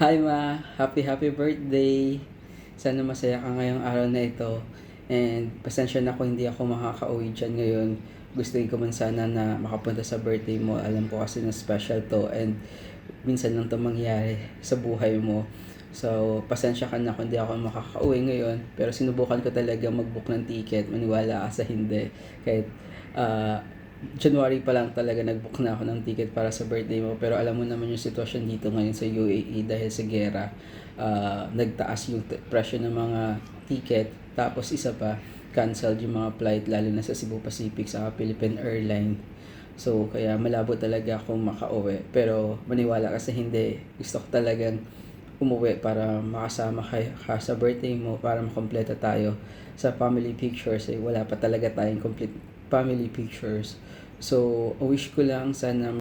Hi Ma, happy birthday. Sana masaya ka ngayong araw na ito. And pasensya na kung hindi ako makakauwi dyan ngayon. Gusto ko man sana na makapunta sa birthday mo. Alam ko kasi na special to and minsan lang to mangyari sa buhay mo. So, pasensya ka na kung hindi ako makakauwi ngayon. Pero sinubukan ko talaga mag-book ng ticket. Maniwala ka sa hindi. Kahit ah, January pa lang talaga nag-book na ako ng ticket para sa birthday mo. Pero alam mo naman yung sitwasyon dito ngayon sa UAE dahil sa gera. Nagtaas yung presyo ng mga ticket. Tapos isa pa, canceled yung mga flight lalo na sa Cebu Pacific sa Philippine Airlines. So, kaya malabo talaga akong makauwi. Pero maniwala kasi hindi. Gusto ko talagang umuwi para makasama ka sa birthday mo para makompleta tayo sa family pictures. Wala pa talaga tayong complete family pictures. So, wish ko lang sana